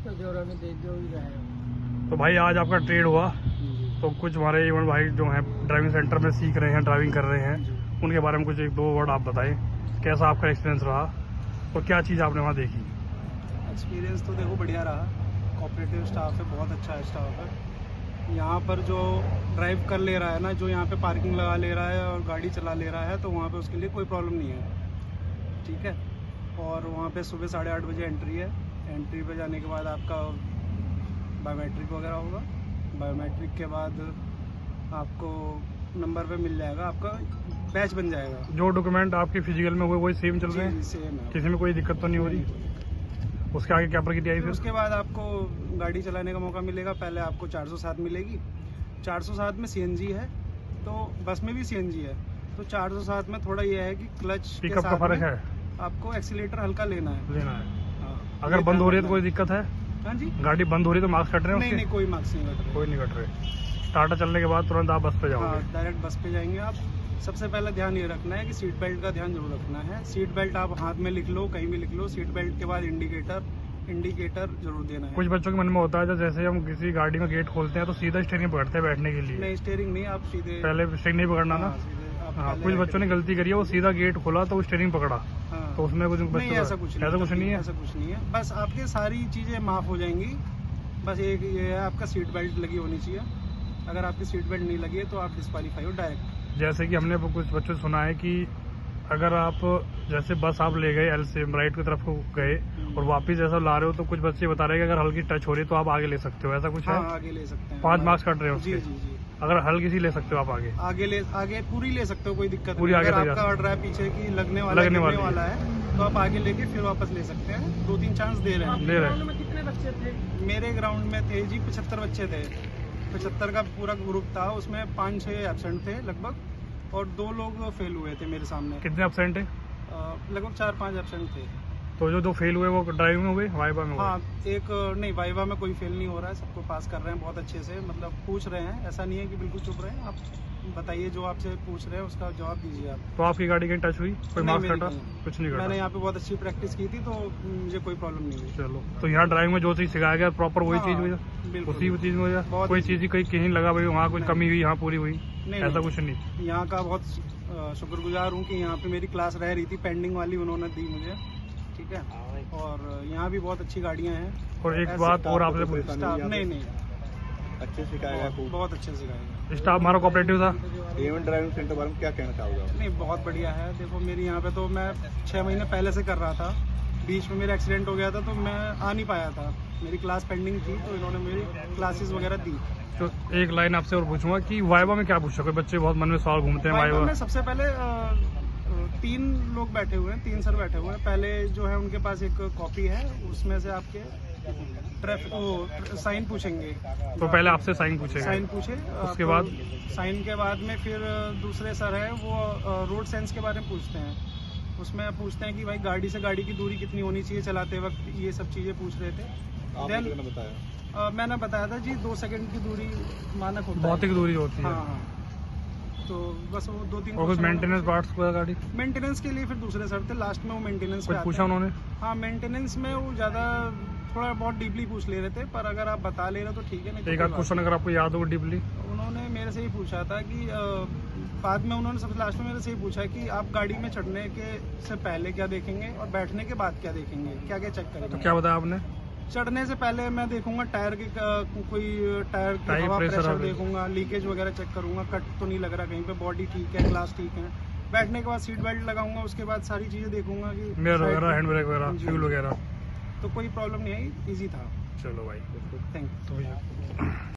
तो जोरा में दे दो ही रहे। तो भाई आज आपका ट्रेड हुआ, तो कुछ हमारे इवन भाई जो हैं ड्राइविंग सेंटर में सीख रहे हैं, ड्राइविंग कर रहे हैं, उनके बारे में कुछ एक दो वर्ड आप बताएं। कैसा आपका एक्सपीरियंस रहा और क्या चीज़ आपने वहाँ देखी? एक्सपीरियंस तो देखो बढ़िया रहा। कोऑपरेटिव स्टाफ है, बहुत अच्छा स्टाफ है। यहाँ पर जो ड्राइव कर ले रहा है ना, जो यहाँ पे पार्किंग लगा ले रहा है और गाड़ी चला ले रहा है, तो वहाँ पे उसके लिए कोई प्रॉब्लम नहीं है, ठीक है। और वहाँ पे सुबह 8:30 बजे एंट्री है। एंट्री पे जाने के बाद आपका बायोमेट्रिक वगैरह होगा। बायोमेट्रिक के बाद आपको नंबर पे मिल जाएगा, आपका बैच बन जाएगा। जो डॉक्यूमेंट आपके फिजिकल में हुए वही सेम चल रहे हैं? सेम है, किसी में कोई दिक्कत तो नहीं हो रही? उसके आगे क्या प्रक्रिया है फिर? उसके बाद आपको गाड़ी चलाने का मौका मिलेगा। पहले आपको 407 मिलेगी। 407 में सीएनजी है, तो बस में भी सीएनजी है। तो 407 में थोड़ा ये है कि क्लच पिकअप का फर्क है, आपको एक्सीलेटर हल्का लेना है। हाँ। अगर बंद हो रही है तो कोई दिक्कत है? हाँ जी, गाड़ी बंद हो रही है तो मार्क्स कट रहे हैं? नहीं, कोई मार्क्स नहीं कट रहे। कोई नहीं कट रहे। स्टार्टर चलने के बाद तुरंत आप बस पे जाओगे? हाँ, डायरेक्ट बस पे जाएंगे आप। सबसे पहले ध्यान ये रखना है कि सीट बेल्ट का ध्यान जरूर रखना है। सीट बेल्ट आप हाथ में लिख लो, कहीं भी लिख लो। सीट बेल्ट के बाद इंडिकेटर जरूर देना है। कुछ बच्चों के मन में होता है जैसे हम किसी गाड़ी में गेट खोलते हैं तो सीधा स्टीयरिंग पकड़ते हैं बैठने के लिए। नहीं, स्टीयरिंग नहीं, आप सीधे पहले स्टीयरिंग नहीं पकड़ना ना। हाँ, कुछ बच्चों ने गलती करी है, वो सीधा गेट खोला तो स्टीयरिंग पकड़ा। हाँ, तो उसमें कुछ नहीं, ऐसा कुछ नहीं है। ऐसा कुछ नहीं है। बस आपके सारी चीजें माफ हो जाएंगी। बस एक ये है, आपका सीट बेल्ट लगी होनी चाहिए। अगर आपकी सीट बेल्ट नहीं लगी है तो आप डिस्क्वालीफाई हो डायरेक्ट। जैसे कि हमने कुछ बच्चों से सुना है कि अगर आप जैसे बस आप ले गए एल से राइट की तरफ को गए और वापस जैसा ला रहे हो, तो कुछ बच्चे बता रहे हैं कि अगर हल्की टच हो रही है तो आप आगे ले सकते हो, ऐसा कुछ है? हाँ, आगे ले सकते हैं। 5 मार्क्स कट रहे हो जी उसके? जी जी। अगर हल्की सी ले सकते हो आप आगे पूरी ले सकते हो, कोई दिक्कत पूरी नहीं। आगे अगर तक आपका ऑर्डर है पीछे की लगने वाला है तो आप आगे लेके फिर वापस ले सकते हैं। 2-3 चांस दे रहे हैं। कितने बच्चे थे? मेरे ग्राउंड में थे जी 75 बच्चे थे। 75 का पूरा ग्रुप था। उसमें 5-6 एब्सेंट थे लगभग, और 2 लोग फेल हुए थे मेरे सामने। कितने एब्सेंट है? लगभग 4-5 एब्सेंट थे। तो जो 2 फेल हुए वो ड्राइविंग में हुए, वाइवा में हुए? हाँ, एक नहीं, वाइवा में कोई फेल नहीं हो रहा है, सबको पास कर रहे हैं बहुत अच्छे से। मतलब पूछ रहे हैं, ऐसा नहीं है कि बिल्कुल चुप रहे हैं। आप बताइए, जो आपसे पूछ रहे हैं उसका जवाब दीजिए आप। तो आपकी गाड़ी कहीं टच हुई? कोई मार्क्स कटा? कुछ नहीं कटा। मैंने यहाँ पे बहुत अच्छी प्रैक्टिस की थी, तो मुझे कोई प्रॉब्लम नहीं हुई। चलो, तो यहाँ ड्राइविंग में जो चीज सिखाया गया प्रॉपर वही चीज हुई? उसी चीज में हुई? कोई चीज ही कहीं लगा भाई वहाँ कुछ कमी हुई, यहाँ पूरी हुई? ऐसा कुछ नहीं। यहाँ का बहुत शुक्रगुजार हूँ कि यहाँ पे मेरी क्लास रह रही थी पेंडिंग वाली, उन्होंने दी मुझे, ठीक है। और यहाँ भी बहुत अच्छी गाड़ियाँ हैं। और एक बात और आपसे नहीं, अच्छे सिखाएगा, बहुत अच्छे सिखाएगा। स्टाफ हमारा कोऑपरेटिव था। इवन ड्राइविंग सेंटर बारे में क्या कहना चाहोगे आप? नहीं, बहुत बढ़िया है। देखो, मेरी यहाँ पे तो मैं 6 महीने पहले से कर रहा था। बीच में मेरा एक्सीडेंट हो गया था तो मैं आ नहीं पाया था, मेरी क्लास पेंडिंग थी, तो इन्होंने मेरी क्लासेस वगैरह दी। तो एक लाइन आपसे और पूछूंगा कि वाइवा में क्या पूछा? कोई बच्चे बहुत मन में सवाल घूमते हैं वाइवा में। सबसे पहले 3 लोग बैठे हुए हैं, 3 सर बैठे हुए हैं। पहले जो है उनके पास एक कॉपी है, उसमें से आपके साइन पूछेंगे। तो पहले आपसे साइन पूछेगा? साइन पूछे, उसके बाद साइन के बाद में फिर दूसरे सर है, वो रोड सेंस के बारे में पूछते हैं। उसमें पूछते हैं कि भाई गाड़ी से गाड़ी की दूरी कितनी होनी चाहिए चलाते वक्त, ये सब चीजें पूछ रहे थे। आपने बताया? मैंने बताया था जी, 2 सेकंड की दूरी मानक होता है। भौतिक दूरी होती है। हाँ। तो बस वो 2-3 और कुछ मेंटेनेंस पार्ट्स को गाड़ी मेंटेनेंस के लिए फिर दूसरे सर थे। लास्ट में वो मेंटेनेंस कुछ पूछा उन्होंने? हाँ, मेंटेनेंस में वो ज्यादा थोड़ा बहुत डीपली पूछ ले रहे थे, पर अगर आप बता ले रहे हो तो ठीक है। नहीं, एक आध क्वेश्चन अगर आपको याद हो डीपली? उन्होंने मेरे से ही पूछा था कि बाद में उन्होंने सबसे लास्ट में मेरे से ही पूछा कि आप गाड़ी में चढ़ने के से पहले क्या देखेंगे और बैठने के बाद क्या देखेंगे, क्या क्या चेक करेंगे। तो क्या बताया आपने? चढ़ने से पहले मैं देखूंगा टायर की कोई टायर की हवा प्रेशर देखूंगा, लीकेज वगैरह चेक करूंगा, कट तो नहीं लग रहा कहीं पे, बॉडी ठीक है, ग्लास ठीक है। बैठने के बाद सीट बेल्ट लगाऊंगा, उसके बाद सारी चीजें देखूंगा कि मिरर वगैरह, हैंड ब्रेक वगैरह, फ्यूल वगैरह। तो कोई प्रॉब्लम नहीं आई, इजी था। चलो भाई, थैंक यू।